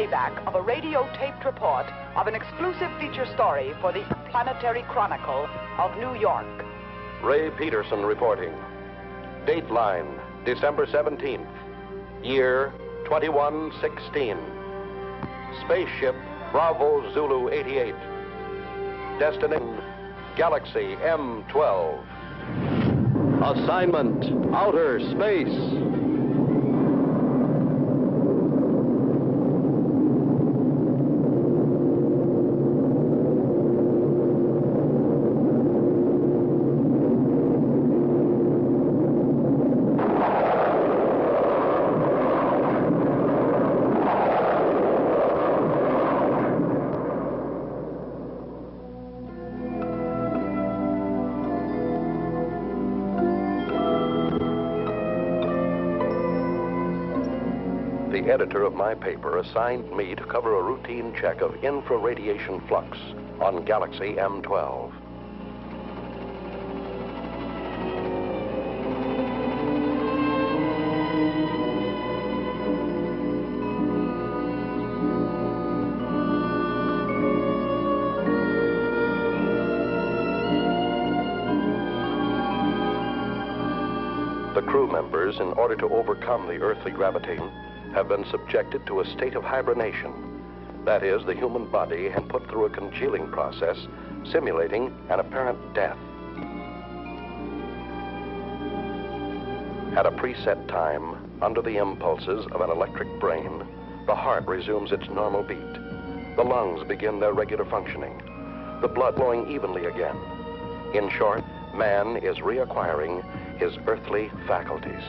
playback of a radio-taped report of an exclusive feature story for the Planetary Chronicle of New York. Ray Peterson reporting. Dateline, December 17th. Year 2116. Spaceship Bravo Zulu 88. Destination Galaxy M12. Assignment Outer Space. The editor of my paper assigned me to cover a routine check of infraradiation flux on Galaxy M12. The crew members, in order to overcome the earthly gravitation, have been subjected to a state of hibernation. That is, the human body has put through a congealing process, simulating an apparent death. At a preset time, under the impulses of an electric brain, the heart resumes its normal beat. The lungs begin their regular functioning, the blood flowing evenly again. In short, man is reacquiring his earthly faculties.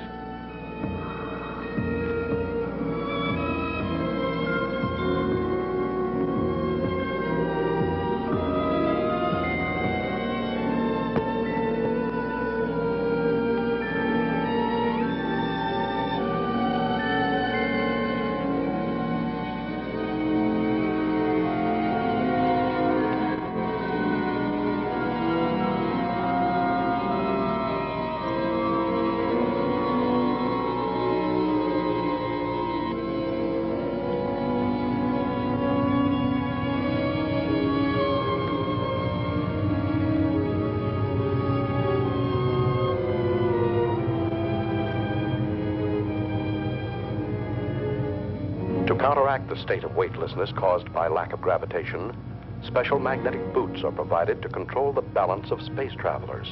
To counteract the state of weightlessness caused by lack of gravitation, special magnetic boots are provided to control the balance of space travelers.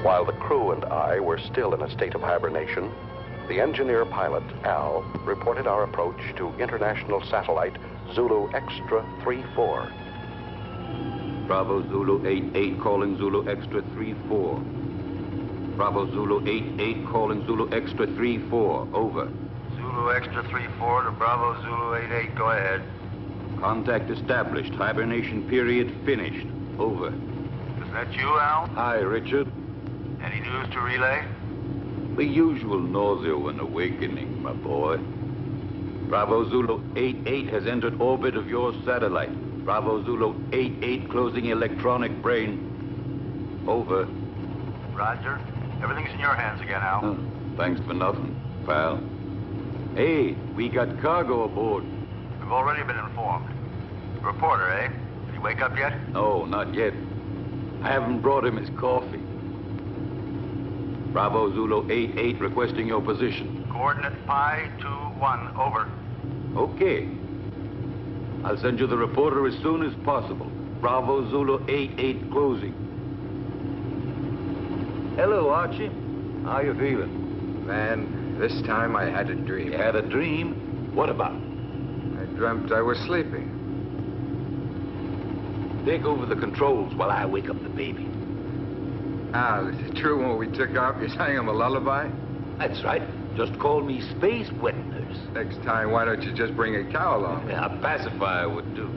While the crew and I were still in a state of hibernation, the engineer pilot, Al, reported our approach to international satellite Zulu Extra 34. Bravo Zulu 88 calling Zulu Extra 34. Bravo Zulu 88 calling Zulu Extra 34. Over. Zulu Extra 34 to Bravo Zulu 88. Go ahead. Contact established. Hibernation period finished. Over. Is that you, Al? Hi, Richard. Any news to relay? The usual nausea when awakening, my boy. Bravo Zulu 88 has entered orbit of your satellite. Bravo Zulu 88 closing electronic brain. Over. Roger. Everything's in your hands again, Al. Thanks for nothing, pal. Hey, we got cargo aboard. We've already been informed. Reporter, eh? Did he wake up yet? No, not yet. I haven't brought him his coffee. Bravo Zulu 88 requesting your position. Coordinate Pi 21. Over. Okay. I'll send you the reporter as soon as possible. Bravo Zulu 88 closing. Hello, Archie. How you feeling? Man, this time I had a dream. You had a dream? What about? I dreamt I was sleeping. Take over the controls while I wake up the baby. Al, is it true when we took off you sang him a lullaby? That's right. Just call me Space Wetners. Next time, why don't you just bring a cow along? Yeah, a pacifier would do.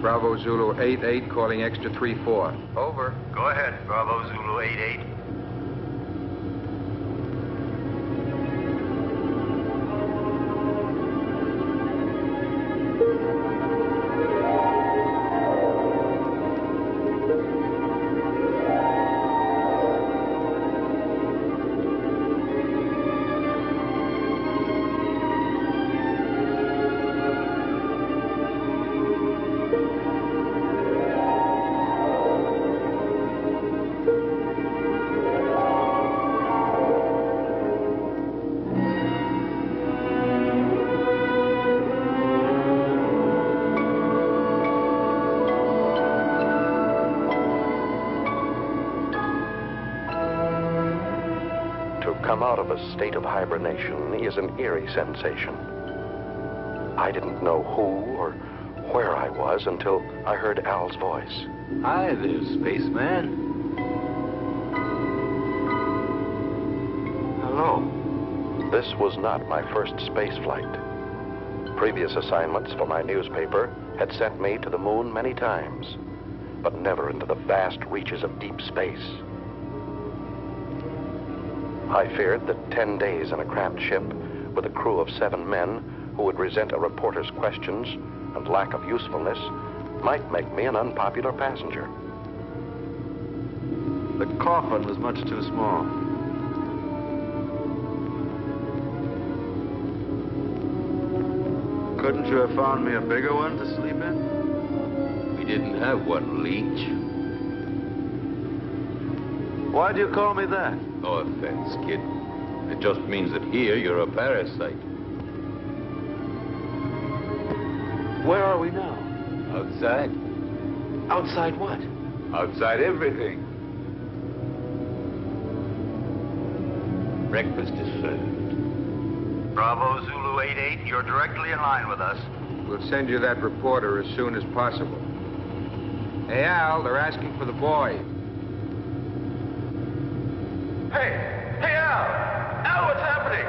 Bravo Zulu 88 calling extra 34. Over. Go ahead, Bravo Zulu 88. Come out of a state of hibernation is an eerie sensation. I didn't know who or where I was until I heard Al's voice. Hi there, spaceman. Hello. This was not my first space flight. Previous assignments for my newspaper had sent me to the moon many times, but never into the vast reaches of deep space. I feared that 10 days in a cramped ship with a crew of 7 men who would resent a reporter's questions and lack of usefulness might make me an unpopular passenger. The coffin was much too small. Couldn't you have found me a bigger one to sleep in? We didn't have one, Leech. Why do you call me that? No offense, kid. It just means that here you're a parasite. Where are we now? Outside. Outside what? Outside everything. Breakfast is served. Bravo Zulu 88, you're directly in line with us. We'll send you that reporter as soon as possible. Hey, Al, they're asking for the boy. Hey, Al! Al, what's happening?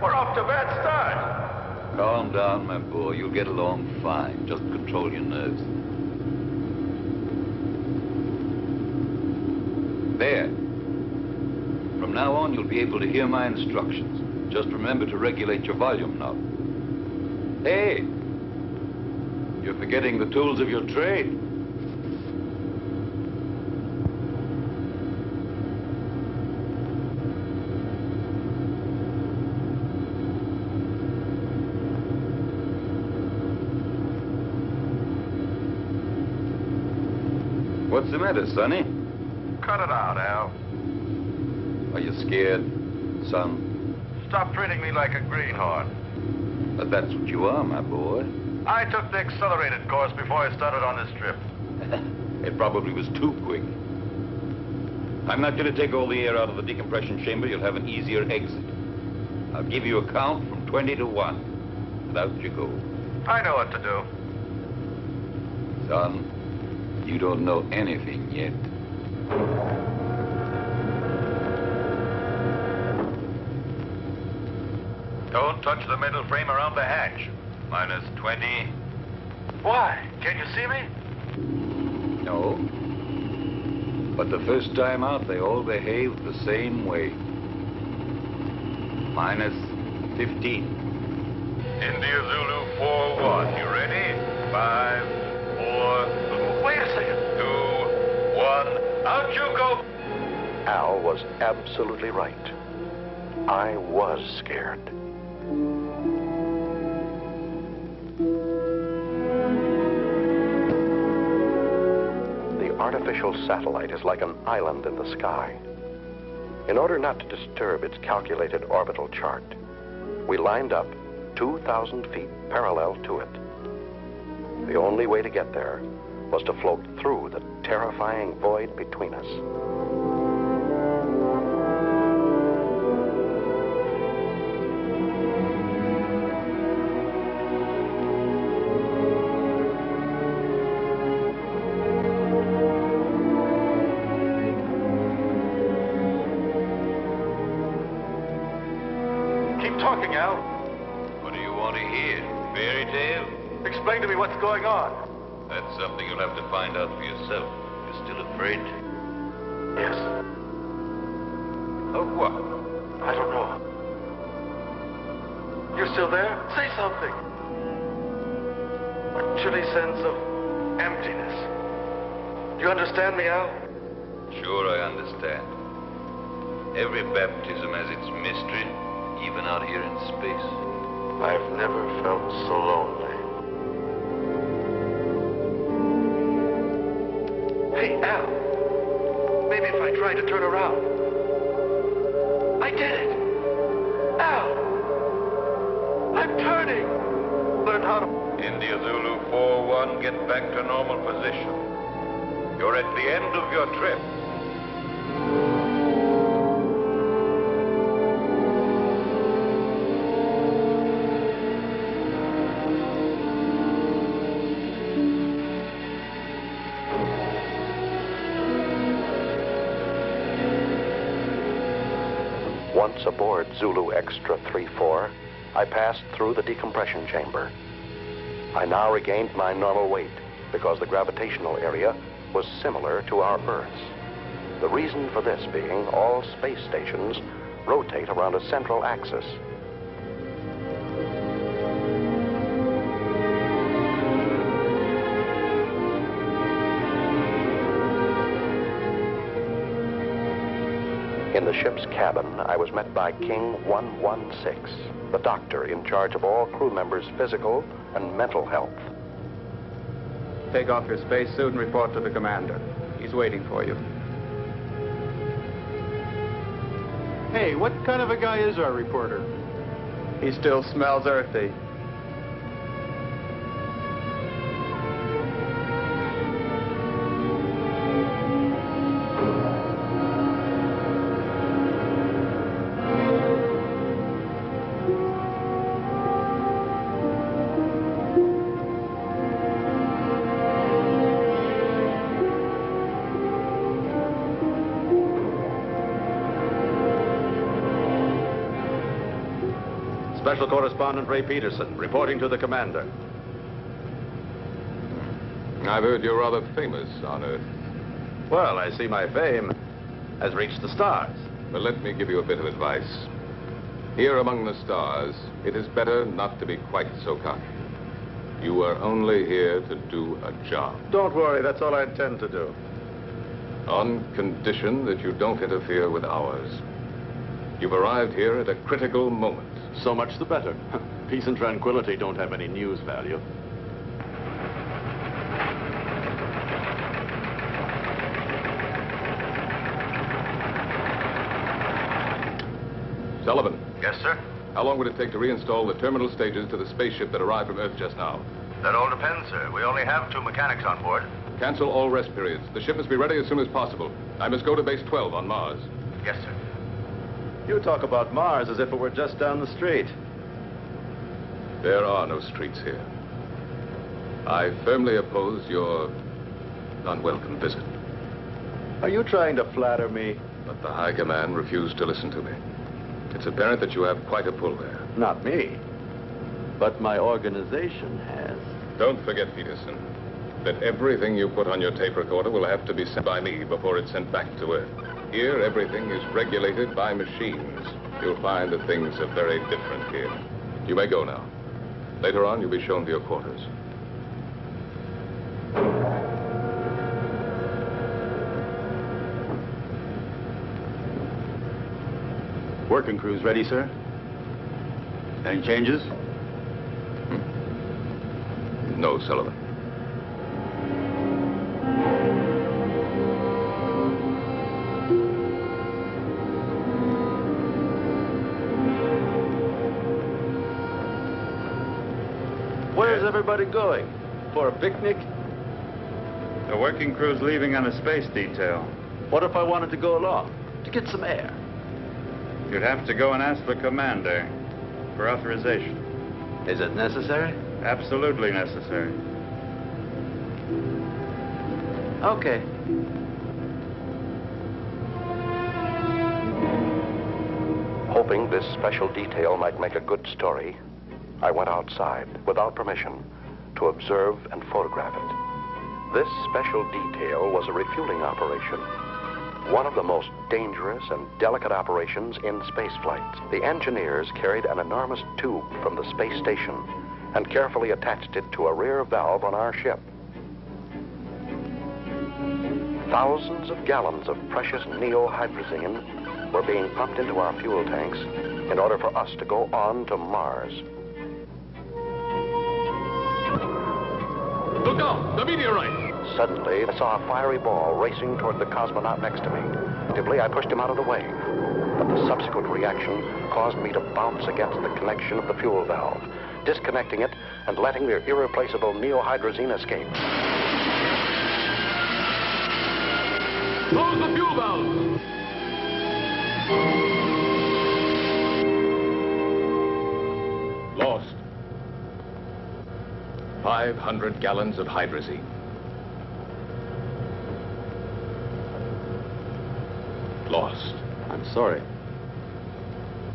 We're off to a bad start. Calm down, my boy. You'll get along fine. Just control your nerves. There. From now on, you'll be able to hear my instructions. Just remember to regulate your volume knob. Hey! You're forgetting the tools of your trade. What's the matter, Sonny? Cut it out, Al. Are you scared, son? Stop treating me like a greenhorn. But that's what you are, my boy. I took the accelerated course before I started on this trip. It probably was too quick. I'm not going to take all the air out of the decompression chamber. You'll have an easier exit. I'll give you a count from 20 to 1. And out you go. I know what to do. Son, you don't know anything yet. Don't touch the metal frame around the hatch. Minus 20. Why? Can't you see me? No. But the first time out, they all behaved the same way. Minus 15. India Zulu 4-1. You ready? 5, 4... Wait a second. 2, 1. Out you go. Al was absolutely right. I was scared. The artificial satellite is like an island in the sky. In order not to disturb its calculated orbital chart, we lined up 2,000 feet parallel to it. The only way to get there was to float through the terrifying void between us. talking, Al. What do you want to hear? Fairy tale? Explain to me what's going on. That's something you'll have to find out for yourself. You're still afraid? Yes. Of what? I don't know. You're still there? Say something. A chilly sense of emptiness. Do you understand me, Al? Sure, I understand. Every baptism has its mystery, even out here in space. I've never felt so lonely. Hey, Al. Maybe if I try to turn around. I did it. Al. I'm turning. Learn how to... India Zulu 4-1, get back to normal position. You're at the end of your trip. Once aboard Zulu Extra 3-4, I passed through the decompression chamber. I now regained my normal weight because the gravitational area was similar to our Earth's. The reason for this being all space stations rotate around a central axis. In the ship's cabin, I was met by King 116, the doctor in charge of all crew members' physical and mental health. Take off your spacesuit and report to the commander. He's waiting for you. Hey, what kind of a guy is our reporter? He still smells earthy. Special Correspondent Ray Peterson, reporting to the commander. I've heard you're rather famous on Earth. Well, I see my fame has reached the stars. But let me give you a bit of advice. Here among the stars, it is better not to be quite so cocky. You are only here to do a job. Don't worry, that's all I intend to do. On condition that you don't interfere with ours. You've arrived here at a critical moment. So much the better. Peace and tranquility don't have any news value. Sullivan. Yes, sir? How long would it take to reinstall the terminal stages to the spaceship that arrived from Earth just now? That all depends, sir. We only have 2 mechanics on board. Cancel all rest periods. The ship must be ready as soon as possible. I must go to base 12 on Mars. Yes, sir. You talk about Mars as if it were just down the street. There are no streets here. I firmly oppose your unwelcome visit. Are you trying to flatter me? But the High Command refused to listen to me. It's apparent that you have quite a pull there. Not me. But my organization has. Don't forget, Peterson, that everything you put on your tape recorder will have to be sent by me before it's sent back to Earth. Here, everything is regulated by machines. You'll find that things are very different here. You may go now. Later on, you'll be shown to your quarters. Working crew's ready, sir? Any changes? No, Sullivan. Where's everybody going? For a picnic? The working crew's leaving on a space detail. What if I wanted to go along? To get some air? You'd have to go and ask the commander for authorization. Is it necessary? Absolutely necessary. Hoping Hoping this special detail might make a good story, I went outside, without permission, to observe and photograph it. This special detail was a refueling operation, one of the most dangerous and delicate operations in spaceflight. The engineers carried an enormous tube from the space station and carefully attached it to a rear valve on our ship. Thousands of gallons of precious neohydrazine were being pumped into our fuel tanks in order for us to go on to Mars. Look out! The meteorite! Suddenly, I saw a fiery ball racing toward the cosmonaut next to me. Instinctively, I pushed him out of the way. But the subsequent reaction caused me to bounce against the connection of the fuel valve, disconnecting it and letting the irreplaceable neohydrazine escape. Close the fuel valve! Lost. 500 gallons of hydrazine. Lost. I'm sorry.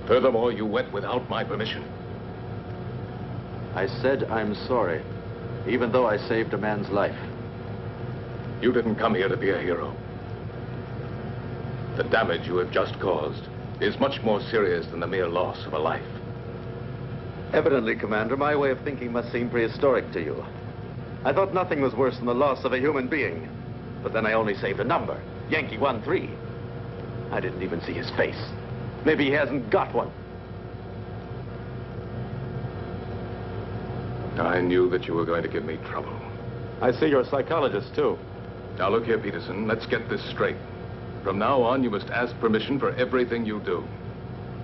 Furthermore, you went without my permission. I said I'm sorry, even though I saved a man's life. You didn't come here to be a hero. The damage you have just caused is much more serious than the mere loss of a life. Evidently, Commander, my way of thinking must seem prehistoric to you. I thought nothing was worse than the loss of a human being. But then I only saved a number, Yankee 13. I didn't even see his face. Maybe he hasn't got one. I knew that you were going to give me trouble. I see you're a psychologist, too. Now look here, Peterson, let's get this straight. From now on, you must ask permission for everything you do.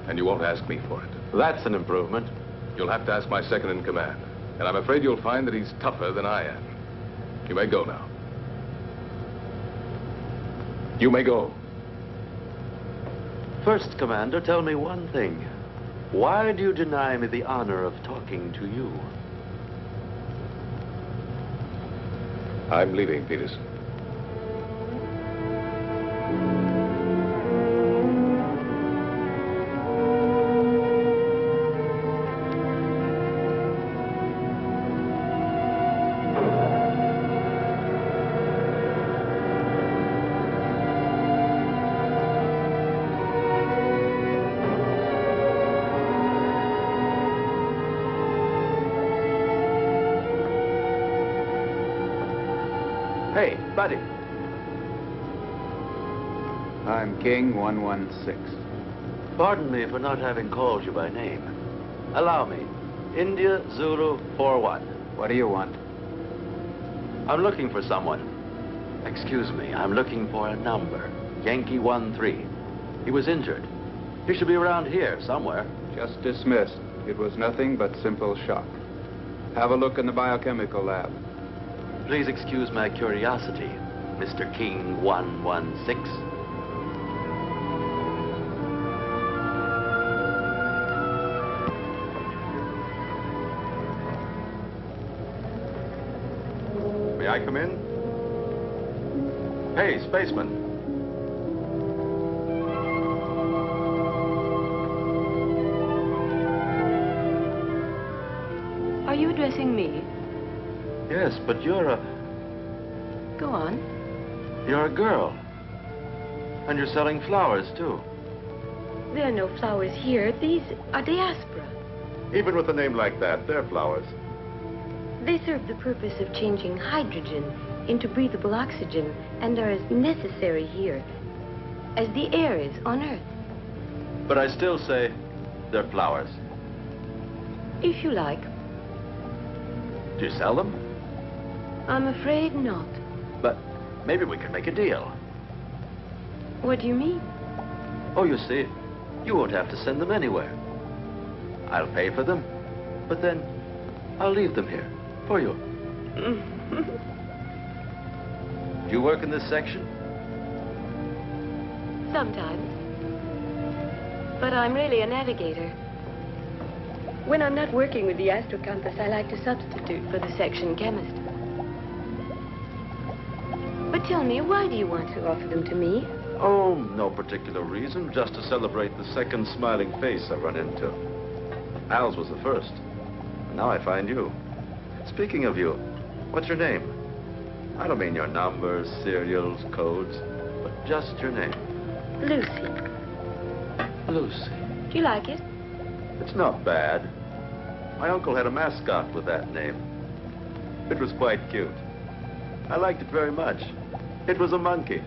And you won't ask me for it. That's an improvement. You'll have to ask my second in command. And I'm afraid you'll find that he's tougher than I am. You may go now. You may go. First, Commander, tell me one thing. Why do you deny me the honor of talking to you? I'm leaving, Peterson. Hey, buddy. I'm King 116. Pardon me for not having called you by name. Allow me. India Zulu 41. What do you want? I'm looking for someone. Excuse me, I'm looking for a number. Yankee 13. He was injured. He should be around here somewhere. Just dismissed. It was nothing but simple shock. Have a look in the biochemical lab. Please excuse my curiosity, Mr. King 116. May I come in? Hey, spaceman. Are you addressing me? Yes, but you're a... Go on. You're a girl. And you're selling flowers, too. There are no flowers here. These are diaspora. Even with a name like that, they're flowers. They serve the purpose of changing hydrogen into breathable oxygen and are as necessary here as the air is on Earth. But I still say they're flowers. If you like. Do you sell them? I'm afraid not. But maybe we could make a deal. What do you mean? Oh, you see, you won't have to send them anywhere. I'll pay for them, but then I'll leave them here for you. Do you work in this section? Sometimes. But I'm really a navigator. When I'm not working with the astrocompass, I like to substitute for the section chemist. But tell me, why do you want to offer them to me? Oh, no particular reason. Just to celebrate the second smiling face I run into. Al's was the first. And now I find you. Speaking of you, what's your name? I don't mean your numbers, serials, codes, but just your name. Lucy. Lucy. Do you like it? It's not bad. My uncle had a mascot with that name. It was quite cute. I liked it very much. It was a monkey.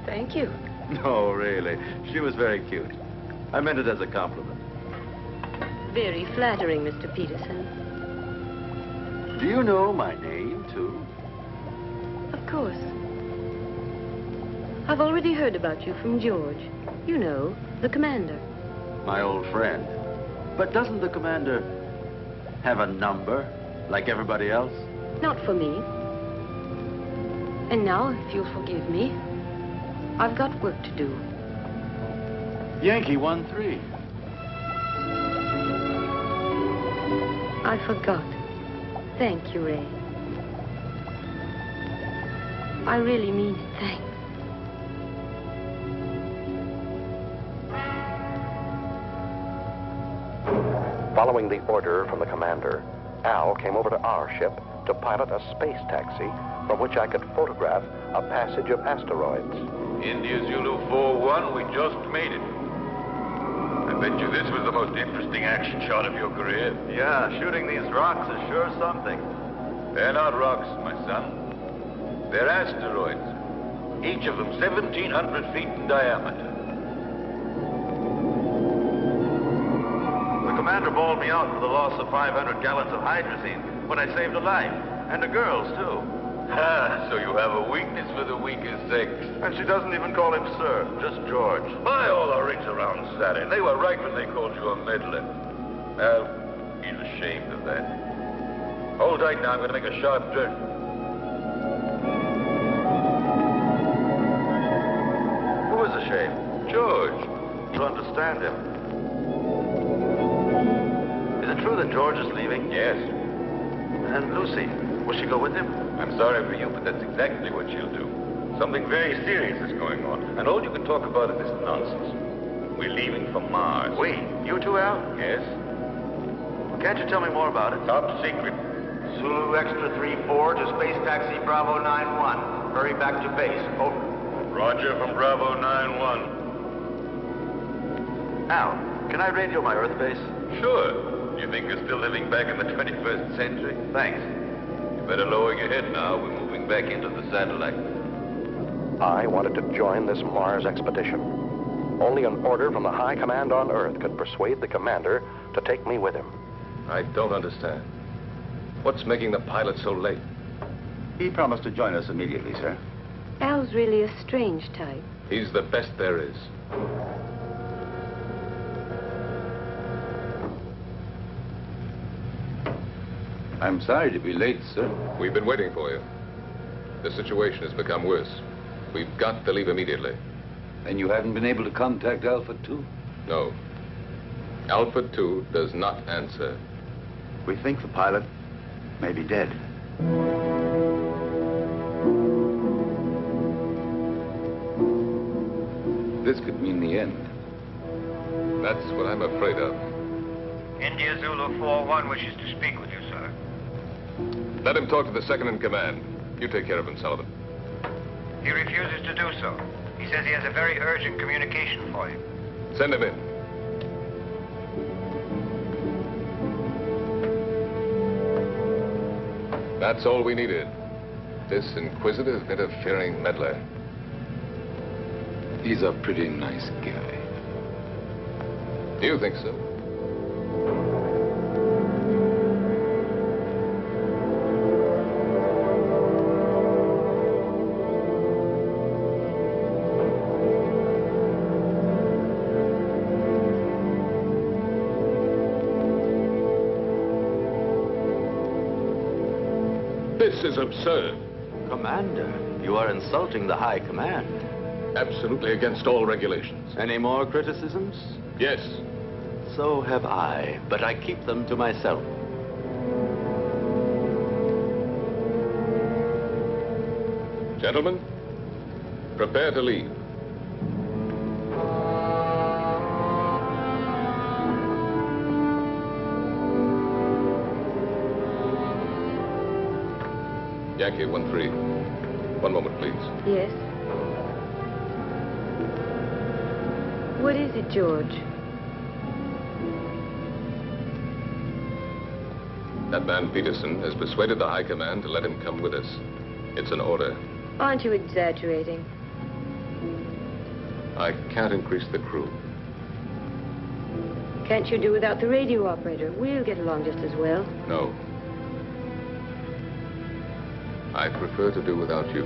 Thank you. No, really. She was very cute. I meant it as a compliment. Very flattering, Mr. Peterson. Do you know my name, too? Of course. I've already heard about you from George. You know, the commander. My old friend. But doesn't the commander have a number, like everybody else? Not for me. And now, if you'll forgive me, I've got work to do. Yankee 1-3. I forgot. Thank you, Ray. I really mean it. Thanks. Following the order from the commander, Al came over to our ship to pilot a space taxi from which I could photograph a passage of asteroids. India Zulu 4-1, we just made it. I bet you this was the most interesting action shot of your career. Yeah, shooting these rocks is sure something. They're not rocks, my son. They're asteroids. Each of them 1,700 feet in diameter. The commander bawled me out for the loss of 500 gallons of hydrazine when I saved a life. And a girl's, too. Ah, so you have a weakness for the weaker sex. And she doesn't even call him sir, just George. My, all the rings around Saturn. They were right when they called you a meddler. Well, he's ashamed of that. Hold tight now, I'm going to make a sharp turn. Who is ashamed? George. To understand him. Is it true that George is leaving? Yes. And Lucy, will she go with him? I'm sorry for you, but that's exactly what she'll do. Something very serious is going on, and all you can talk about is this nonsense. We're leaving for Mars. We? You two, Al? Yes? Can't you tell me more about it? Top secret. Zulu Extra 3-4 to Space Taxi Bravo 9-1. Hurry back to base. Over. Roger from Bravo 9-1. Al, can I radio my Earth base? Sure. You think you're still living back in the 21st century? Thanks. You better lower your head now. We're moving back into the satellite. I wanted to join this Mars expedition. Only an order from the high command on Earth could persuade the commander to take me with him. I don't understand. What's making the pilot so late? He promised to join us immediately, sir. Al's really a strange type. He's the best there is. I'm sorry to be late, sir. We've been waiting for you. The situation has become worse. We've got to leave immediately. And you haven't been able to contact Alpha 2? No. Alpha 2 does not answer. We think the pilot may be dead. This could mean the end. That's what I'm afraid of. India Zulu 4-1 wishes to speak with you, sir. Let him talk to the second in command. You take care of him, Sullivan. He refuses to do so. He says he has a very urgent communication for you. Send him in. That's all we needed. This inquisitive, interfering meddler. He's a pretty nice guy. You think so? This is absurd. Commander, you are insulting the high command. Absolutely against all regulations. Any more criticisms? Yes. So have I, but I keep them to myself. Gentlemen, prepare to leave. Yankee 1-3. One moment, please. Yes? What is it, George? That man Peterson has persuaded the High Command to let him come with us. It's an order. Aren't you exaggerating? I can't increase the crew. Can't you do without the radio operator? We'll get along just as well. No. I prefer to do without you.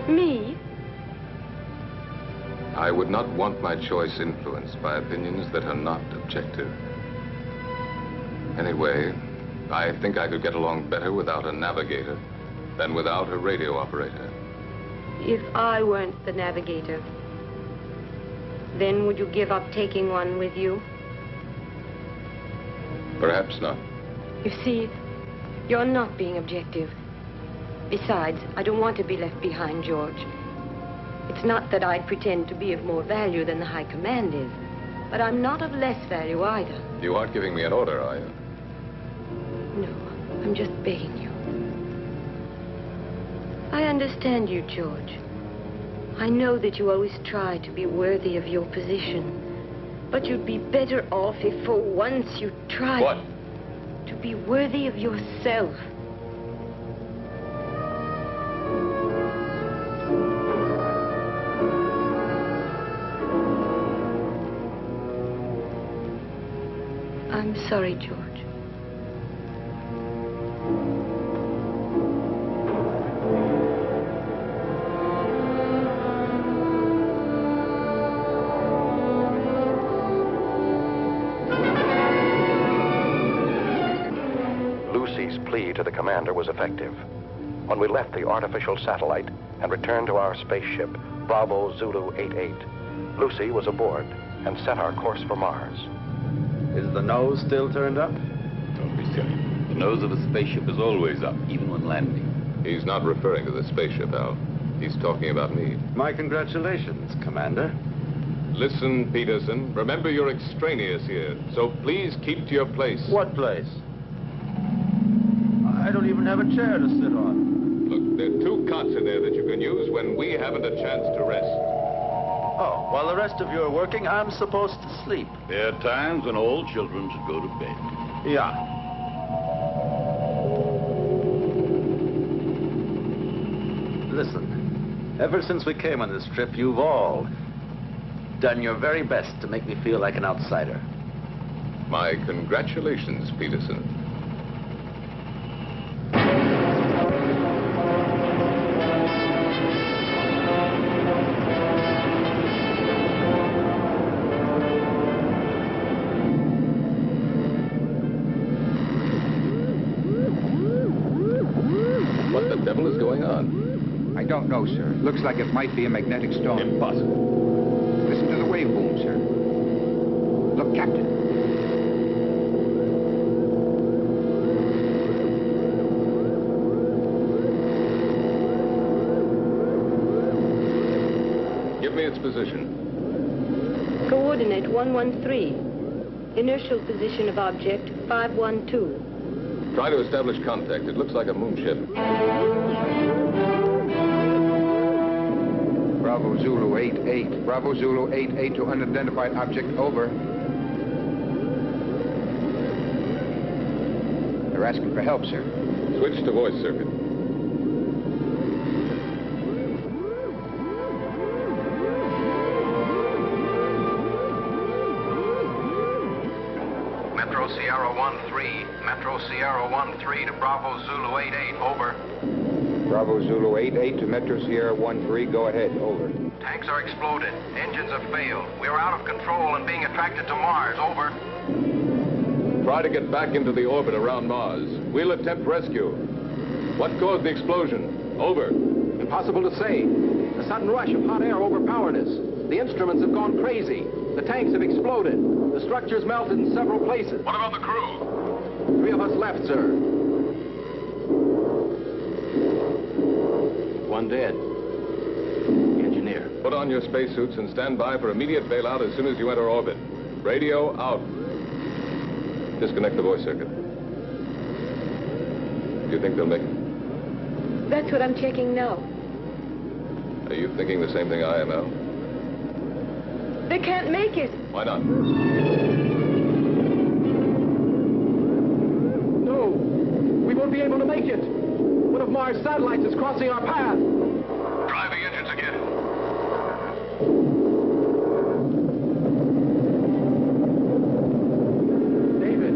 Me? I would not want my choice influenced by opinions that are not objective. Anyway, I think I could get along better without a navigator than without a radio operator. If I weren't the navigator, then would you give up taking one with you? Perhaps not. You see, you're not being objective. Besides, I don't want to be left behind, George. It's not that I'd pretend to be of more value than the High Command is, but I'm not of less value either. You aren't giving me an order, are you? No, I'm just begging you. I understand you, George. I know that you always try to be worthy of your position, but you'd be better off if for once you tried... What? To be worthy of yourself. I'm sorry, George. Lucy's plea to the commander was effective. When we left the artificial satellite and returned to our spaceship, Bravo Zulu 88, Lucy was aboard and set our course for Mars. Is the nose still turned up? Don't be silly. The nose of a spaceship is always up, even when landing. He's not referring to the spaceship, Al. He's talking about me. My congratulations, Commander. Listen, Peterson. Remember you're extraneous here, so please keep to your place. What place? I don't even have a chair to sit on. Look, there are 2 cots in there that you can use when we haven't a chance to rest. Oh, while the rest of you are working, I'm supposed to sleep. There are times when all children should go to bed. Yeah. Listen, ever since we came on this trip, you've all done your very best to make me feel like an outsider. My congratulations, Peterson. What the devil is going on? I don't know, sir. Looks like it might be a magnetic storm. Impossible. Listen to the wave boom, sir. Look, Captain. Give me its position. Coordinate 113. Inertial position of object 512. Try to establish contact. It looks like a moonship. Bravo Zulu 88. Bravo Zulu 88 to unidentified object, over. They're asking for help, sir. Switch to voice circuit. Metro Sierra 1-3. Metro Sierra 1-3 to Bravo Zulu 88, over. Bravo Zulu 88 to Metro Sierra 13, go ahead, over. Tanks are exploded. Engines have failed. We are out of control and being attracted to Mars, over. Try to get back into the orbit around Mars. We'll attempt rescue. What caused the explosion? Over. Impossible to say. A sudden rush of hot air overpowered us. The instruments have gone crazy. The tanks have exploded. The structure's melted in several places. What about the crew? 3 of us left, sir. 1 dead. The engineer. Put on your spacesuits and stand by for immediate bailout as soon as you enter orbit. Radio out. Disconnect the voice circuit. Do you think they'll make it? That's what I'm checking now. Are you thinking the same thing I am, Al? They can't make it. Why not? No, we won't be able to make it. One of Mars' satellites is crossing our path. Try the engines again. David!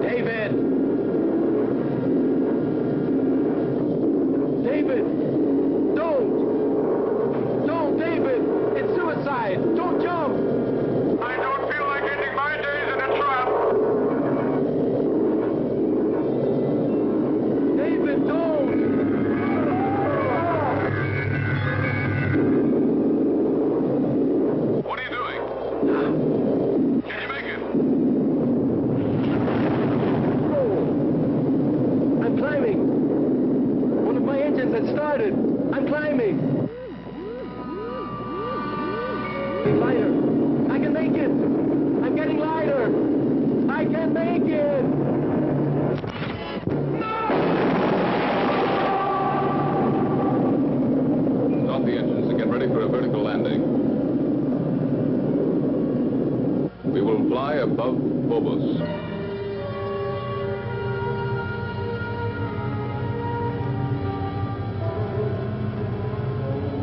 David! David! Don't, David! It's suicide! Don't jump! I don't feel like ending my days in a trap. David, don't! What are you doing? Can you make it? Oh, I'm climbing. One of my engines had started. I'm climbing. Getting lighter. I can make it. I'm getting lighter. I can make it. Start the engines and get ready for a vertical landing. We will fly above Phobos.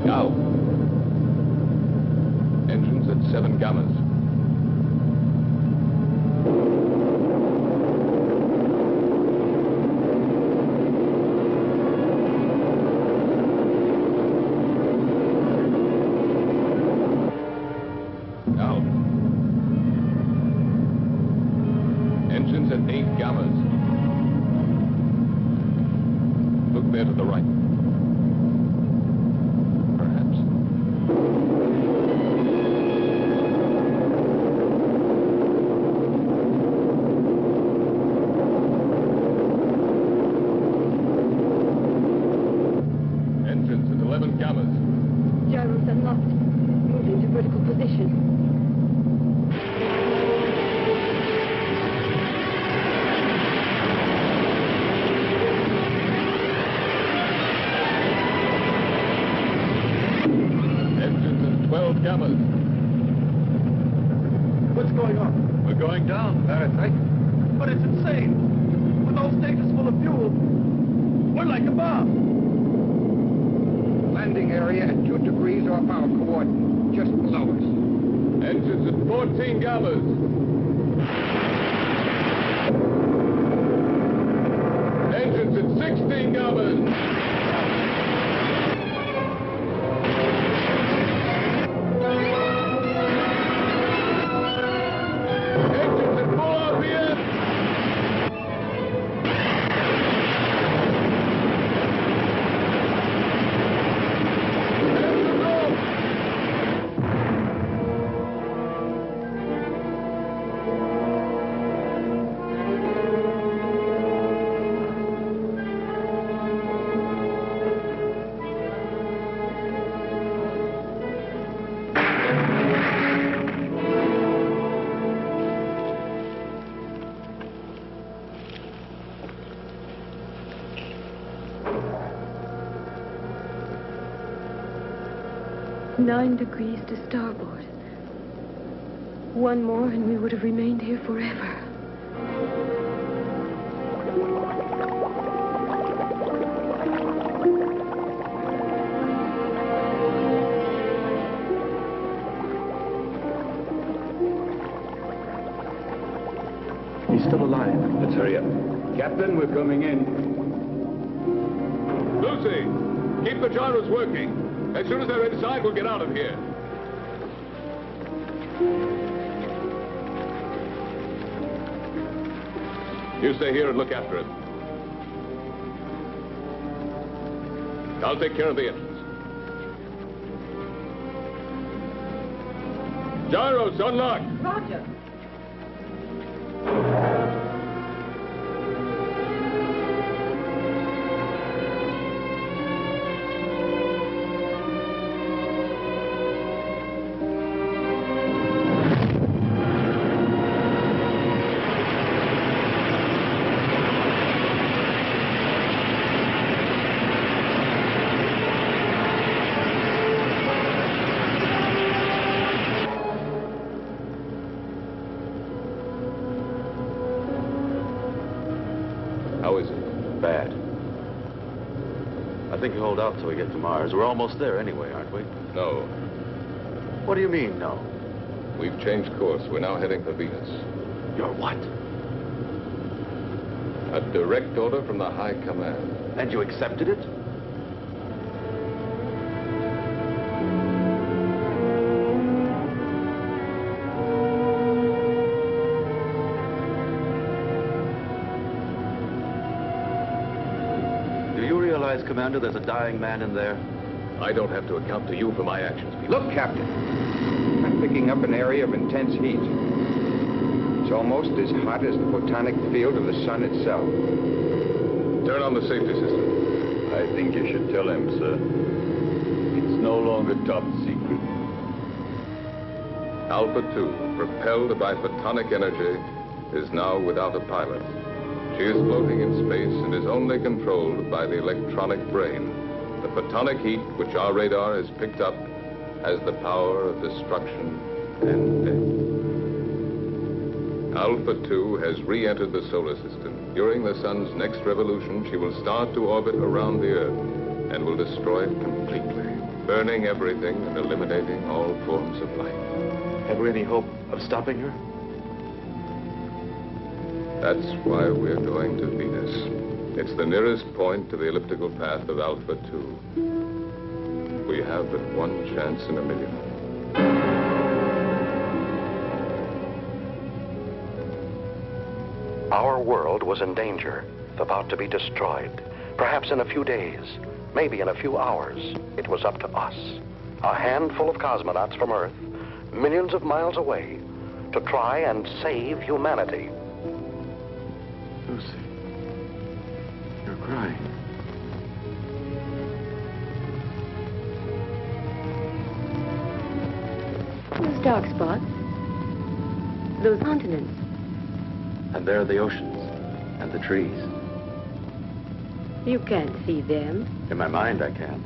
Now. Engines at 7 gammas. Now. Engines at 8 gammas. Look there to the right. Perhaps. Engines at 11 gammas. Gyros unlocked. Move into vertical position. Engines at 12 gammas. What's going on? We're going down, Fahrenheit. But it's insane. With those stages full of fuel, we're like a bomb. Landing area at 2 degrees off our coordinate, just below us. Engines at 14 gammas. Engines at 16 gammas. Engines at full RPM. Engines off. Nine degrees to starboard. One more and we would have remained here forever. He's still alive. Let's hurry up. Captain, we're coming in. Lucy, keep the gyros working. As soon as they're inside, we'll get out of here. You stay here and look after him. I'll take care of the engines. Gyros, unlocked. Roger. I think you hold out till we get to Mars. We're almost there anyway, aren't we? No. What do you mean, no? We've changed course. We're now heading for Venus. You're what? A direct order from the High Command. And you accepted it? Commander, there's a dying man in there. I don't have to account to you for my actions, Peter. Look, Captain. I'm picking up an area of intense heat. It's almost as hot as the photonic field of the sun itself. Turn on the safety system. I think you should tell him, sir. It's no longer top secret. Alpha 2, propelled by photonic energy, is now without a pilot. She is floating in space and is only controlled by the electronic brain. The photonic heat, which our radar has picked up, has the power of destruction and death. Alpha 2 has re-entered the solar system. During the sun's next revolution, she will start to orbit around the Earth and will destroy it completely, burning everything and eliminating all forms of life. Have we any hope of stopping her? That's why we're going to Venus. It's the nearest point to the elliptical path of Alpha 2. We have but one chance in a million. Our world was in danger, about to be destroyed. Perhaps in a few days, maybe in a few hours. It was up to us, a handful of cosmonauts from Earth, millions of miles away, to try and save humanity. Lucy, you're crying. Those dark spots. Those continents. And there are the oceans and the trees. You can't see them. In my mind, I can.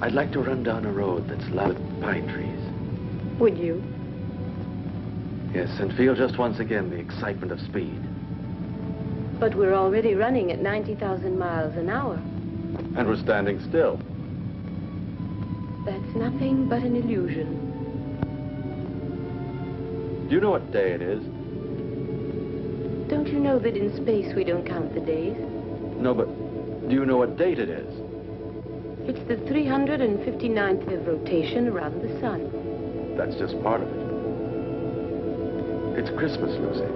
I'd like to run down a road that's lined with pine trees. Would you? Yes, and feel just once again the excitement of speed. But we're already running at 90,000 miles an hour. And we're standing still. That's nothing but an illusion. Do you know what day it is? Don't you know that in space we don't count the days? No, but do you know what date it is? It's the 359th of rotation around the sun. That's just part of it. It's Christmas, Lucy.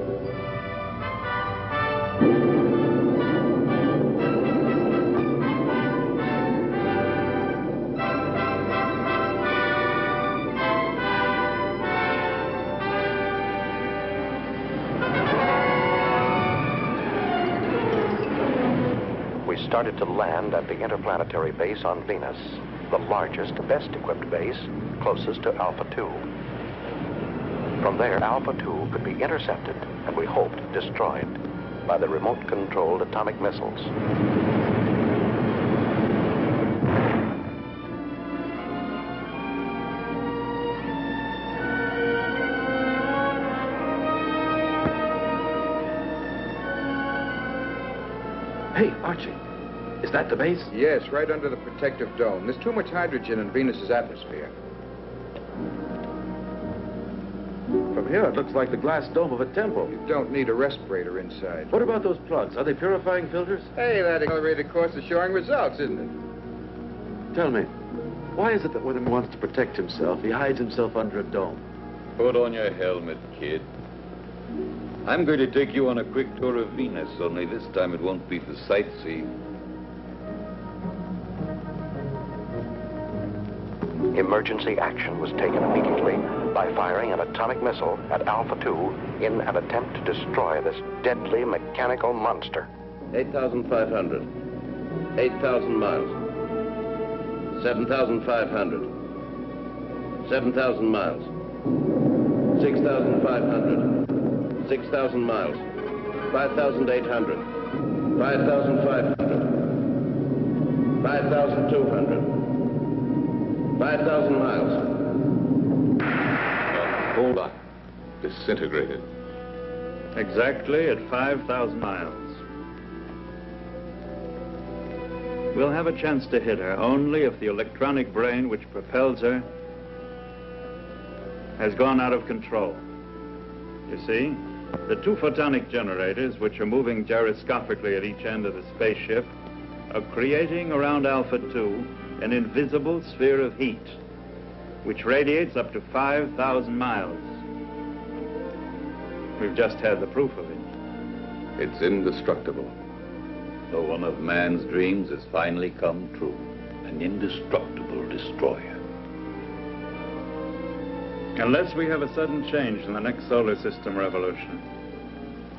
Started to land at the interplanetary base on Venus, the largest, best-equipped base, closest to Alpha 2. From there, Alpha 2 could be intercepted, and we hoped destroyed, by the remote-controlled atomic missiles. Hey, Archie. Is that the base? Yes, right under the protective dome. There's too much hydrogen in Venus's atmosphere. From here, it looks like the glass dome of a temple. You don't need a respirator inside. What about those plugs? Are they purifying filters? Hey, that accelerated course is showing results, isn't it? Tell me, why is it that when he wants to protect himself, he hides himself under a dome? Put on your helmet, kid. I'm going to take you on a quick tour of Venus, only this time it won't be for sightseeing. Emergency action was taken immediately by firing an atomic missile at Alpha 2 in an attempt to destroy this deadly mechanical monster. 8,500. 8,000 miles. 7,500. 7,000 miles. 6,500. 6,000 miles. 5,800. 5,500. 5,200. 5,000 miles. Hold on. Disintegrated. Exactly at 5,000 miles. We'll have a chance to hit her only if the electronic brain which propels her has gone out of control. You see, the two photonic generators, which are moving gyroscopically at each end of the spaceship, are creating around Alpha 2 an invisible sphere of heat, which radiates up to 5,000 miles. We've just had the proof of it. It's indestructible. So one of man's dreams has finally come true. An indestructible destroyer. Unless we have a sudden change in the next solar system revolution,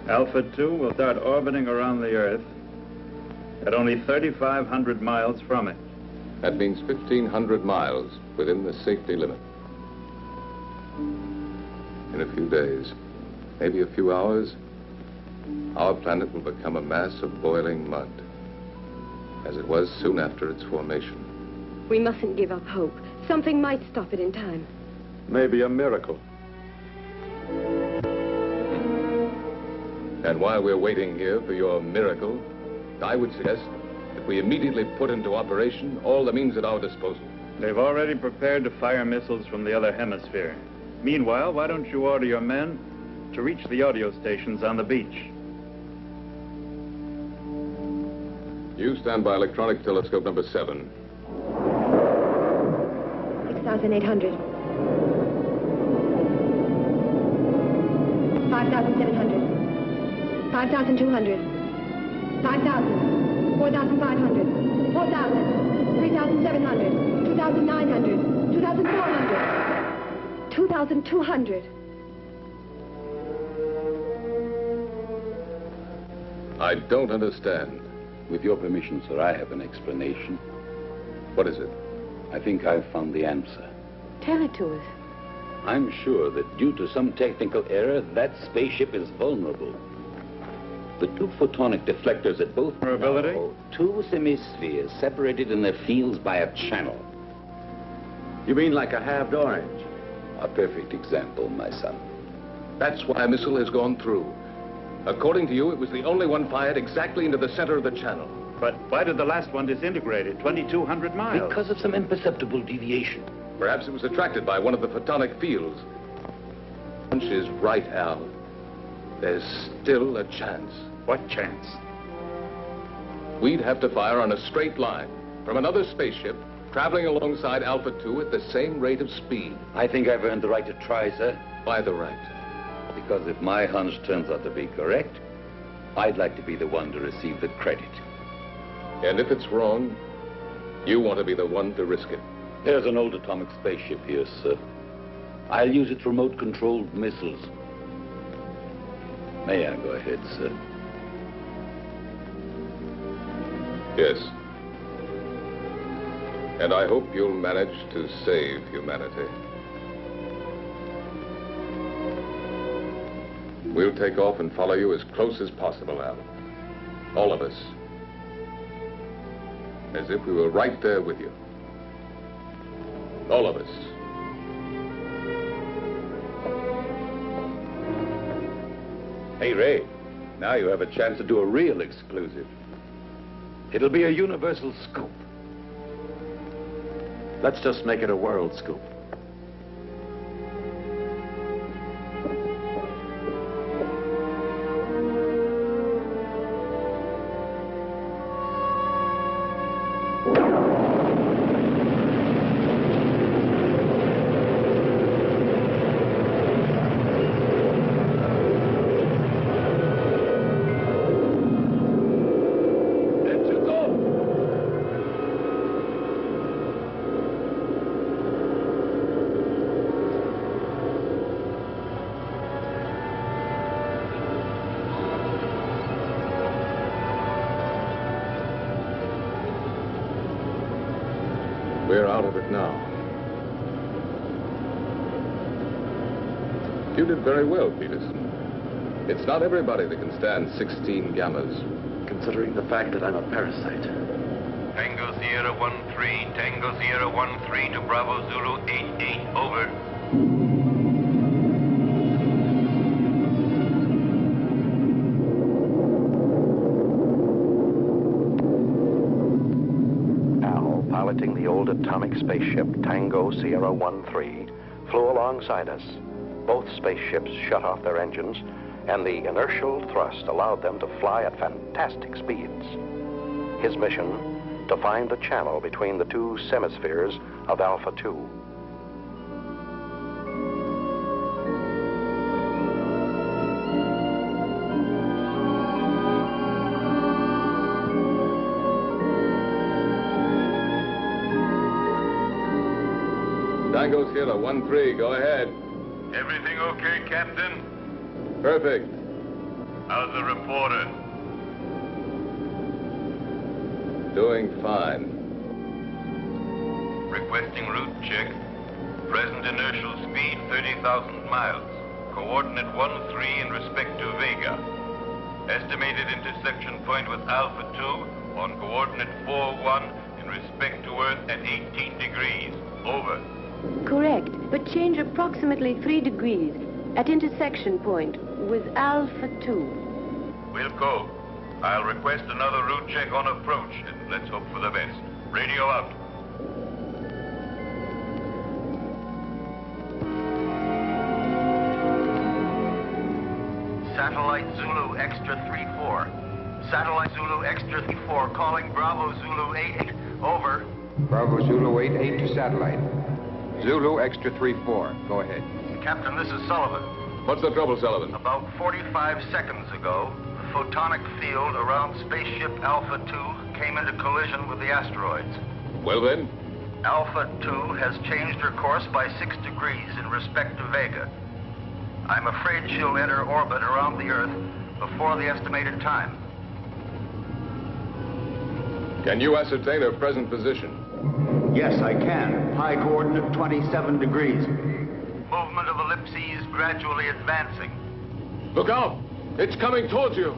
Alpha 2 will start orbiting around the Earth at only 3,500 miles from it. That means 1,500 miles within the safety limit. In a few days, maybe a few hours, our planet will become a mass of boiling mud, as it was soon after its formation. We mustn't give up hope. Something might stop it in time. Maybe a miracle. And while we're waiting here for your miracle, I would suggest that we immediately put into operation all the means at our disposal. They've already prepared to fire missiles from the other hemisphere. Meanwhile, why don't you order your men to reach the audio stations on the beach? You stand by electronic telescope number 7. 6,800. 5,700. 5,200. 5,000. 4,500. 4,000. 3,700. 2,900. 2,400. 2,200. I don't understand. With your permission, sir, I have an explanation. What is it? I think I've found the answer. Tell it to us. I'm sure that due to some technical error, that spaceship is vulnerable. The two photonic deflectors at both Vulnerability? Two semispheres separated in their fields by a channel. You mean like a halved orange? A perfect example, my son. That's why a missile has gone through. According to you, it was the only one fired exactly into the center of the channel. But why did the last one disintegrate at 2,200 miles? Because of some imperceptible deviation. Perhaps it was attracted by one of the photonic fields. Hunch is right, Al. There's still a chance. What chance? We'd have to fire on a straight line from another spaceship traveling alongside Alpha 2 at the same rate of speed. I think I've earned the right to try, sir. By the right. Because if my hunch turns out to be correct, I'd like to be the one to receive the credit. And if it's wrong, you want to be the one to risk it. There's an old atomic spaceship here, sir. I'll use its remote-controlled missiles. May I go ahead, sir? Yes. And I hope you'll manage to save humanity. We'll take off and follow you as close as possible, Al. All of us. As if we were right there with you. All of us. Hey, Ray, now you have a chance to do a real exclusive. It'll be a universal scoop. Let's just make it a world scoop. We're out of it now. You did very well, Peterson. It's not everybody that can stand 16 gammas. Considering the fact that I'm a parasite. Tango Sierra 1-3, Tango Sierra 1-3 to Bravo Zulu 8-8, over. piloting the old atomic spaceship Tango Sierra 13, flew alongside us. Both spaceships shut off their engines, and the inertial thrust allowed them to fly at fantastic speeds. His mission, to find the channel between the two semispheres of Alpha 2. Tango Sierra 13, go ahead. Everything okay, Captain? Perfect. How's the reporter? Doing fine. Requesting route check. Present inertial speed 30,000 miles. Coordinate 13 in respect to Vega. Estimated intersection point with Alpha 2 on coordinate 41 in respect to Earth at 18 degrees. Over. Correct, but change approximately 3 degrees at intersection point with Alpha 2. Wilco, I'll request another route check on approach, and let's hope for the best. Radio out. Satellite Zulu Extra 34. Satellite Zulu Extra 34 calling Bravo Zulu 88. Over. Bravo Zulu 88 to satellite. Zulu Extra 34. Go ahead. Captain, this is Sullivan. What's the trouble, Sullivan? About 45 seconds ago, the photonic field around spaceship Alpha 2 came into collision with the asteroids. Well then? Alpha 2 has changed her course by 6 degrees in respect to Vega. I'm afraid she'll enter orbit around the Earth before the estimated time. Can you ascertain her present position? Yes, I can. High coordinate 27 degrees. Movement of ellipses gradually advancing. Look out! It's coming towards you!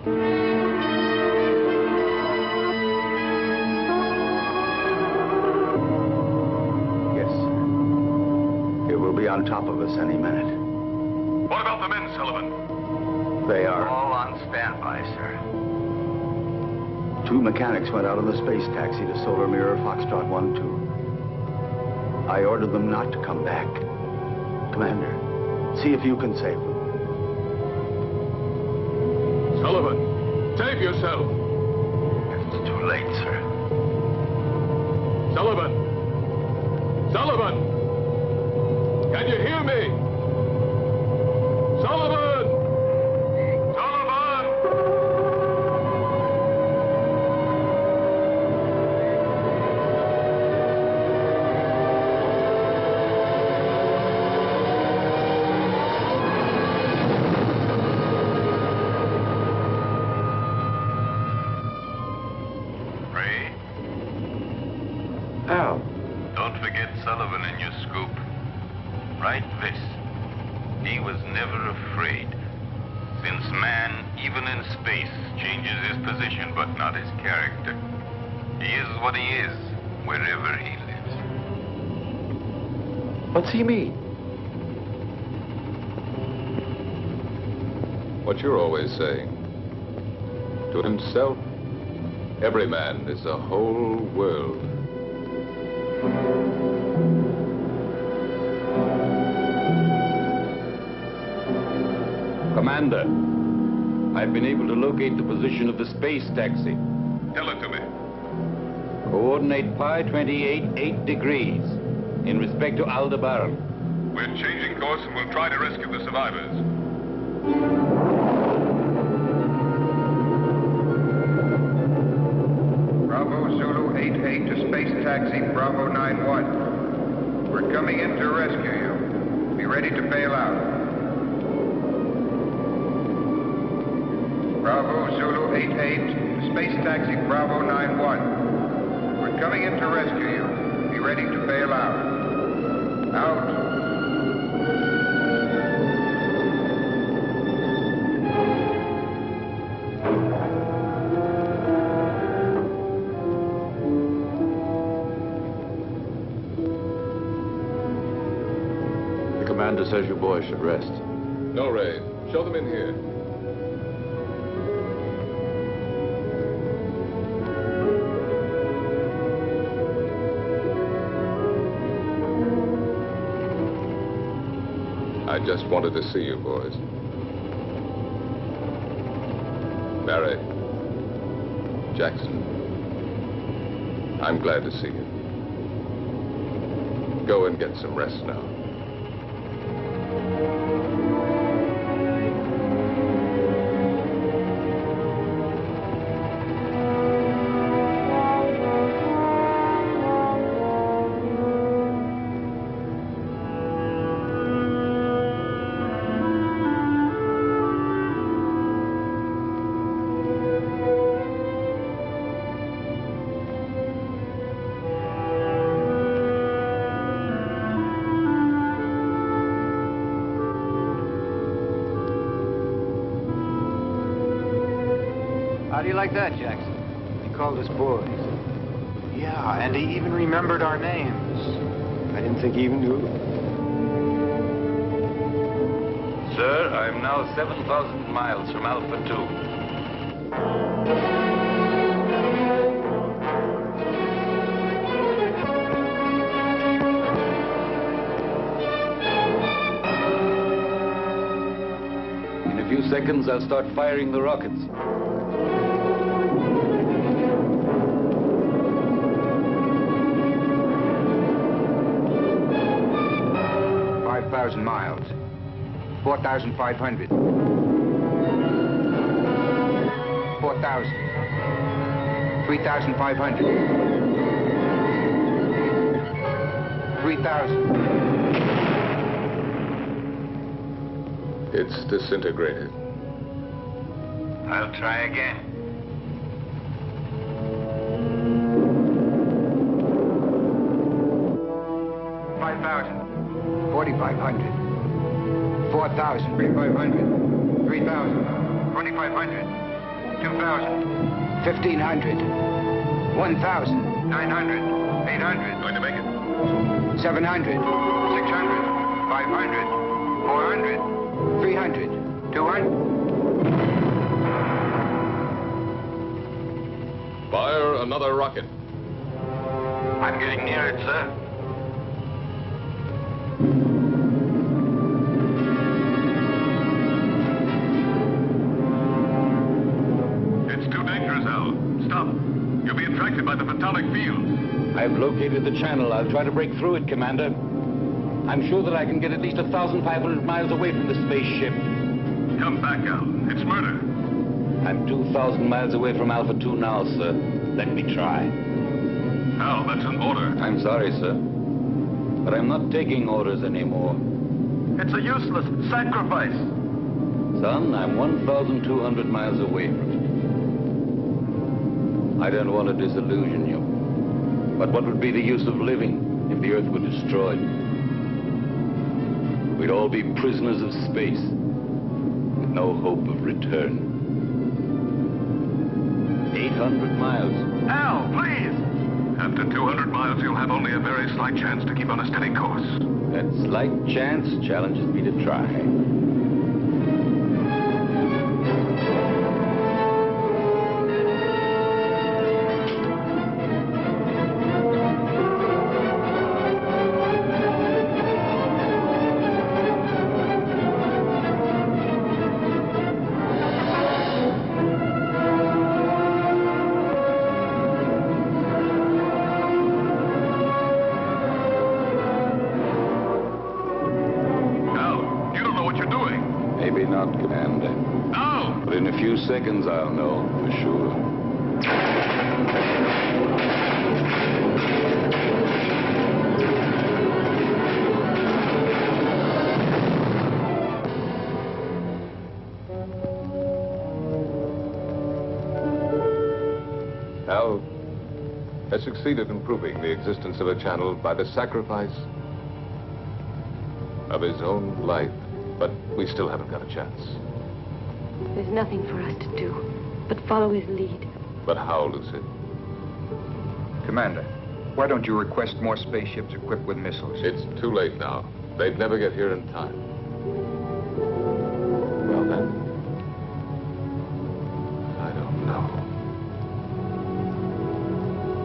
Yes. It will be on top of us any minute. What about the men, Sullivan? They are. All on standby, sir. 2 mechanics went out on the space taxi to Solar Mirror Foxtrot 1-2. I ordered them not to come back. Commander, see if you can save them. Sullivan, save yourself! It's too late, sir. Sullivan! Sullivan! Can you hear me? Sullivan! What's he mean? What you're always saying. To himself, every man is a whole world. Commander, I've been able to locate the position of the space taxi. Tell it to me. Coordinate pi 28, 8 degrees. In respect to Aldebaran. We're changing course and we'll try to rescue the survivors. Bravo Zulu 88 to space taxi Bravo 91. We're coming in to rescue you. Be ready to bail out. Bravo Zulu 88 to space taxi Bravo 91. We're coming in to rescue you. Be ready to bail out. Out. The commander says you boys should rest. No, Ray. Show them in here. I just wanted to see you, boys. Barry, Jackson, I'm glad to see you. Go and get some rest now. How do you like that, Jackson? He called us boys. Yeah, and he even remembered our names. I didn't think he even knew. Sir, I'm now 7,000 miles from Alpha 2. In a few seconds, I'll start firing the rockets. Miles. 4,500. 4,000. 3,500. 3,000. It's disintegrated. I'll try again. 5,000. 4,500. 4,000. 3,500. 3,000. 2,500. 2,000. 1,500. 1,000. 900. 800. Going to make it. 700. 600. 500. 400. 300. 200. Fire another rocket. I'm getting near it, sir. You'll be attracted by the photonic field. I've located the channel. I'll try to break through it, Commander. I'm sure that I can get at least 1,500 miles away from the spaceship. Come back, Al. It's murder. I'm 2,000 miles away from Alpha 2 now, sir. Let me try. Al, that's an order. I'm sorry, sir. But I'm not taking orders anymore. It's a useless sacrifice. Son, I'm 1,200 miles away from it. I don't want to disillusion you. But what would be the use of living if the Earth were destroyed? We'd all be prisoners of space, with no hope of return. 800 miles. Al, please! After 200 miles, you'll have only a very slight chance to keep on a steady course. That slight chance challenges me to try. Seconds, I'll know for sure. Al has succeeded in proving the existence of a channel by the sacrifice of his own life, but we still haven't got a chance. There's nothing for us to do but follow his lead. But how, Lucy? Commander, why don't you request more spaceships equipped with missiles? It's too late now. They'd never get here in time. Well, then, I don't know.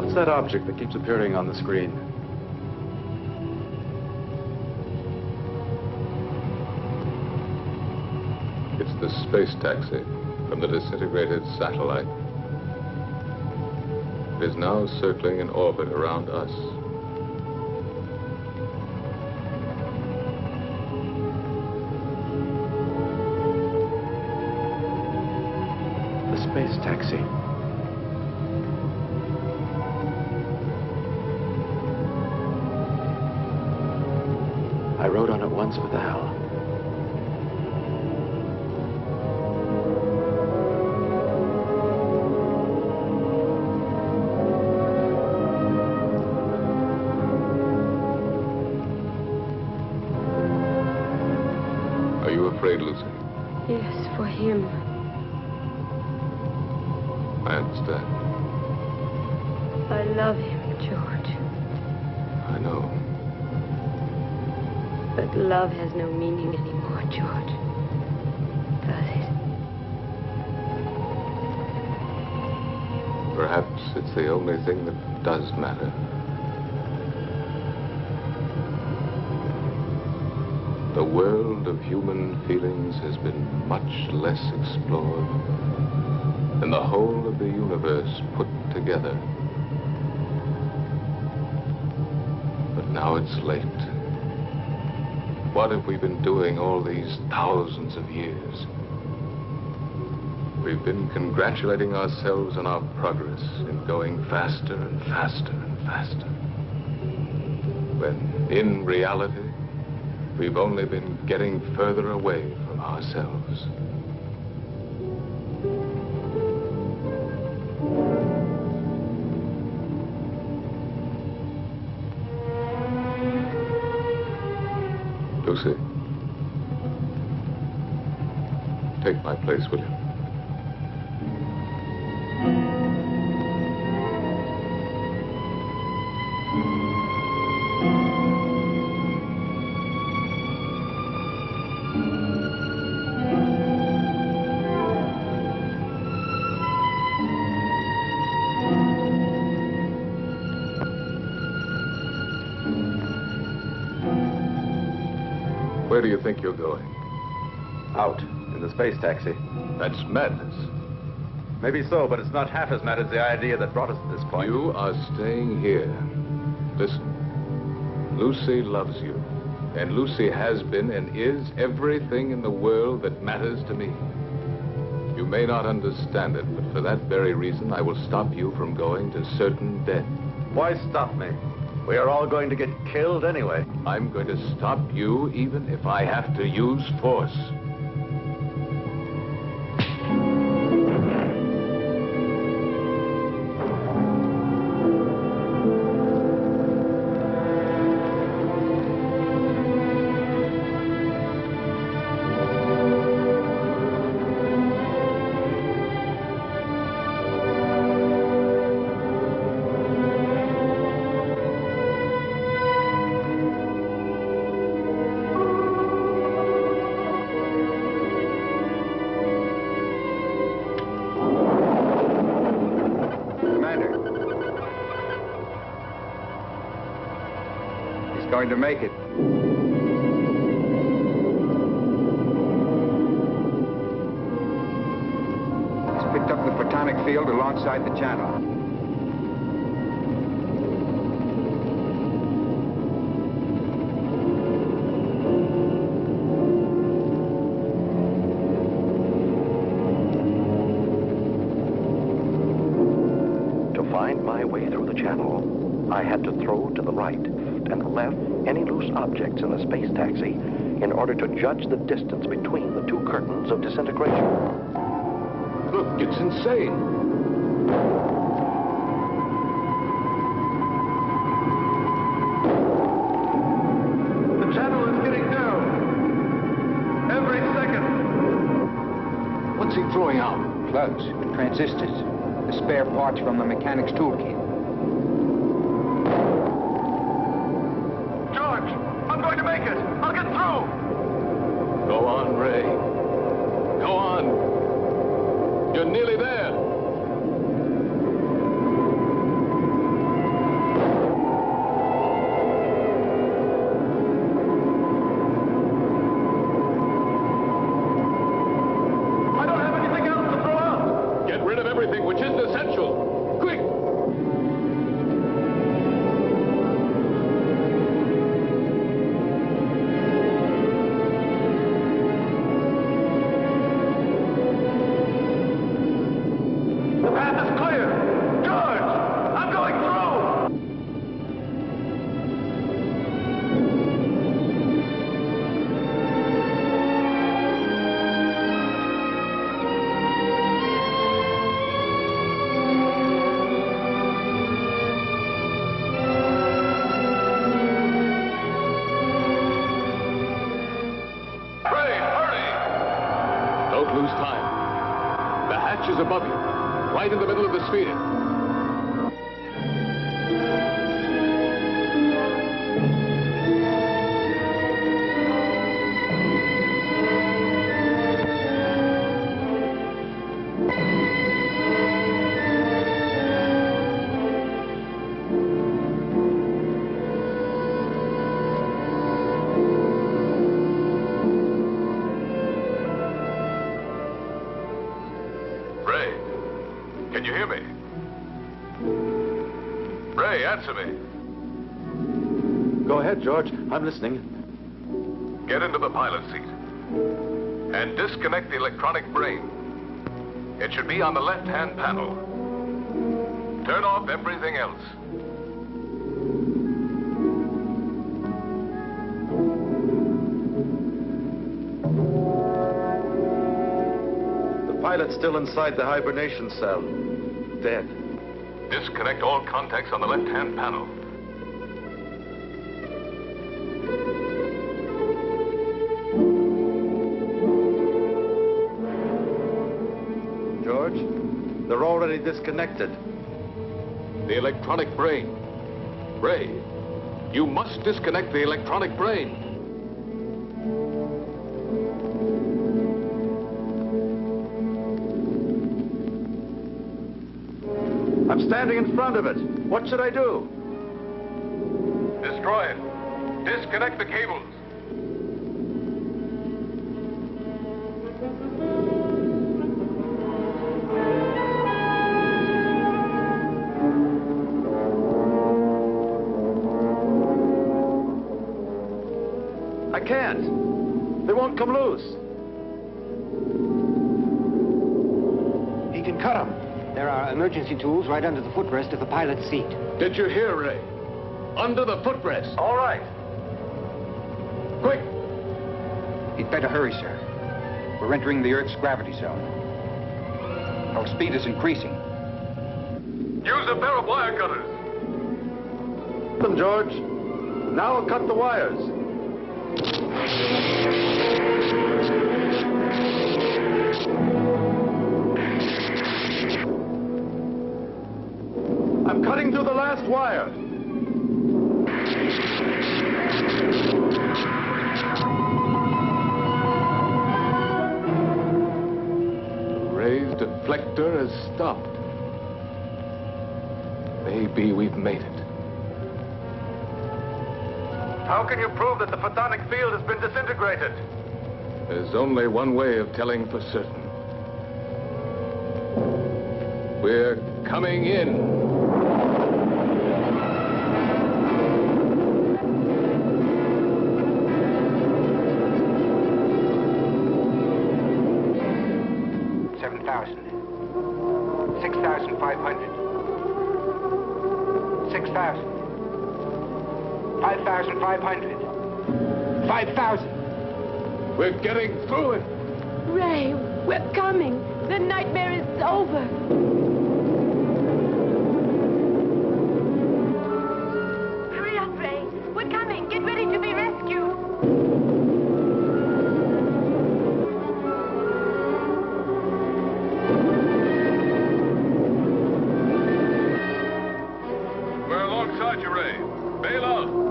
What's that object that keeps appearing on the screen? The space taxi from the disintegrated satellite is now circling in orbit around us. The space taxi. I rode on it once with Al. Are you afraid, Lucy? Yes, for him. I understand. I love him, George. I know. But love has no meaning anymore, George. Does it? Perhaps it's the only thing that does matter. The world of human feelings has been much less explored than the whole of the universe put together. But now it's late. What have we been doing all these thousands of years? We've been congratulating ourselves on our progress in going faster and faster and faster. When, in reality, we've only been getting further away from ourselves. Lucy, take my place, will you? Where do you think you're going? Out, in the space taxi. That's madness. Maybe so, but it's not half as mad as the idea that brought us to this point. You are staying here. Listen, Lucy loves you. And Lucy has been and is everything in the world that matters to me. You may not understand it, but for that very reason, I will stop you from going to certain death. Why stop me? We are all going to get killed anyway. I'm going to stop you even if I have to use force. Going to make it. He's picked up the photonic field alongside the channel. To find my way through the channel, I had to throw to the right and left any loose objects in the space taxi in order to judge the distance between the two curtains of disintegration. Look, it's insane. The channel is getting down. Every second. What's he throwing out? Plugs, transistors, the spare parts from the mechanic's toolkit. I'm going to make it. I'll get through. Go on, Ray. Go on. You're nearly there. is above you, right in the middle of the sphere. Answer me. Go ahead, George. I'm listening. Get into the pilot seat and disconnect the electronic brain. It should be on the left-hand panel. Turn off everything else. The pilot's still inside the hibernation cell. Dead. Disconnect all contacts on the left-hand panel. George, they're already disconnected. The electronic brain. Ray, you must disconnect the electronic brain. I'm standing in front of it. What should I do? Destroy it. Disconnect the cables. I can't. They won't come loose. He can cut them. There are emergency tools right under the footrest of the pilot's seat. Did you hear, Ray? Under the footrest. All right. Quick! You'd better hurry, sir. We're entering the Earth's gravity zone. Our speed is increasing. Use a pair of wire cutters. Them, George. Now I'll cut the wires. I'm cutting through the last wire. Ray's deflector has stopped. Maybe we've made it. How can you prove that the photonic field has been disintegrated? There's only one way of telling for certain. We're coming in. We're getting through it. Ray, we're coming. The nightmare is over. Hurry up, Ray. We're coming. Get ready to be rescued. We're alongside you, Ray. Bail out.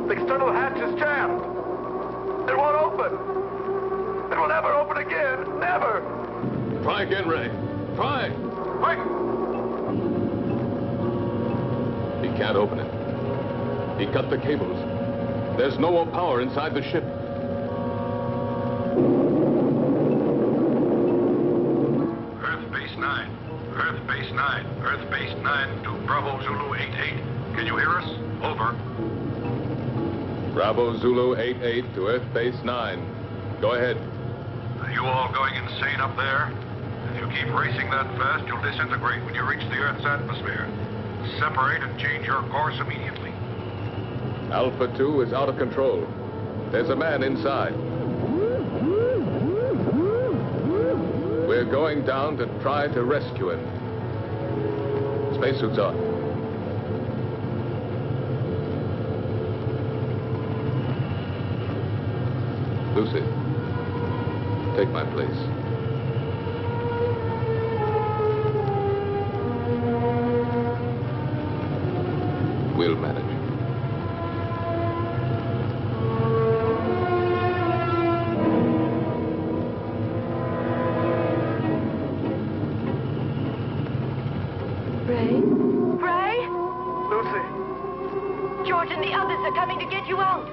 The external hatch is jammed. It won't open. It will never open again. Never. Try again, Ray. Try. Quick. He can't open it. He cut the cables. There's no more power inside the ship. Earth Base 9. Earth Base 9. Earth Base 9 to Bravo Zulu 88. Can you hear us? Over. Bravo Zulu 88 to Earth Base 9. Go ahead. Are you all going insane up there? If you keep racing that fast, you'll disintegrate when you reach the Earth's atmosphere. Separate and change your course immediately. Alpha 2 is out of control. There's a man inside. We're going down to try to rescue him. Spacesuits on. Lucy, take my place. We'll manage. Ray? Ray? Lucy, George and the others are coming to get you out.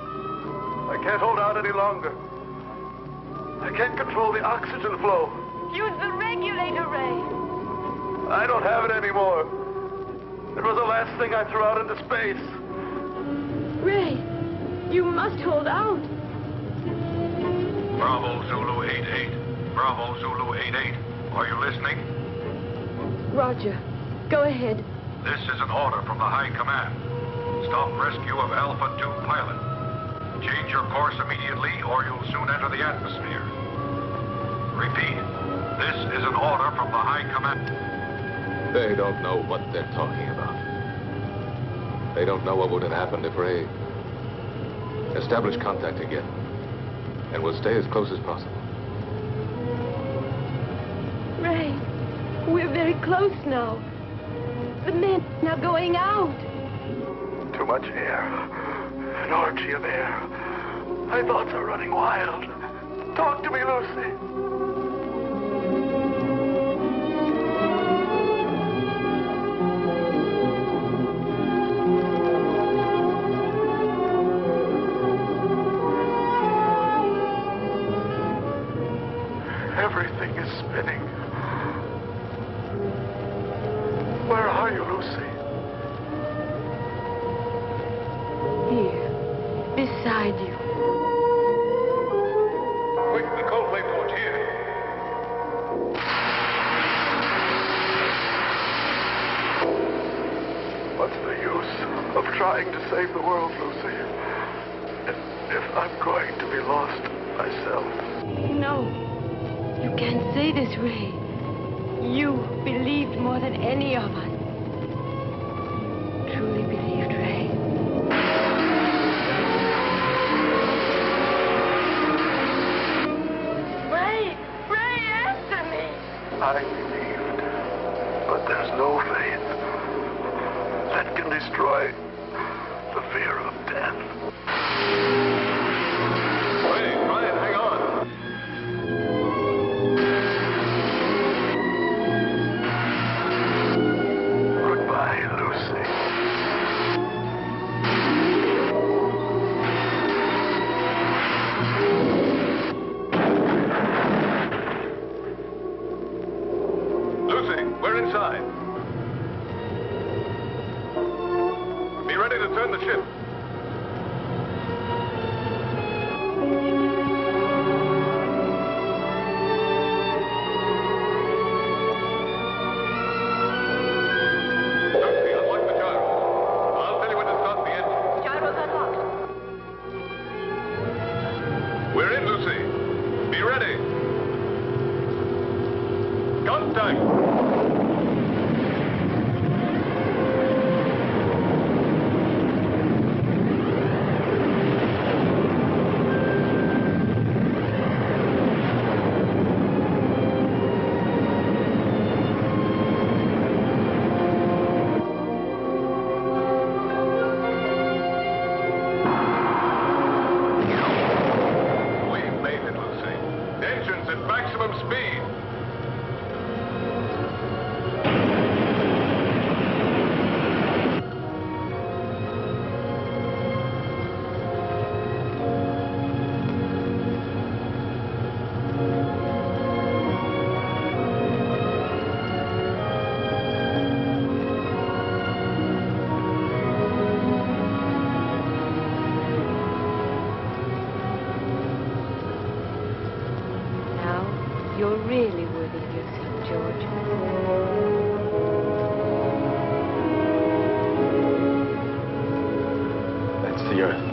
I can't hold out any longer. I can't control the oxygen flow. Use the regulator, Ray. I don't have it anymore. It was the last thing I threw out into space. Ray, you must hold out. Bravo Zulu 88. Bravo Zulu 88. Are you listening? Roger. Go ahead. This is an order from the High Command. Stop rescue of Alpha 2 pilot. Change your course immediately or you'll soon enter the atmosphere. Repeat. This is an order from the High Command. They don't know what they're talking about. They don't know what would have happened if Ray... Establish contact again. And we'll stay as close as possible. Ray, we're very close now. The men are going out. Too much air. An orgy of air. My thoughts are running wild. Talk to me, Lucy. Everything is spinning. Where are you, Lucy? Here, beside you. Quick, the cold flame port here. What's the use of trying to save the world, Lucy? If I'm going to be lost myself. No, you can't say this, Ray. You believed more than any of us. You truly believed, Ray. Ray, answer me. I believed, but there's no faith that can destroy the fear of death. Ray, Brian, hang on. Goodbye, Lucy. Lucy, we're inside. Be ready to turn the ship. Lucy, unlock the gyro. I'll tell you when to start the engine. Gyro's unlocked. We're in, Lucy. Be ready. Contact. We've made it, Lucy. Engines at maximum speed. Now, you're really worthy of yourself, George. That's the Earth.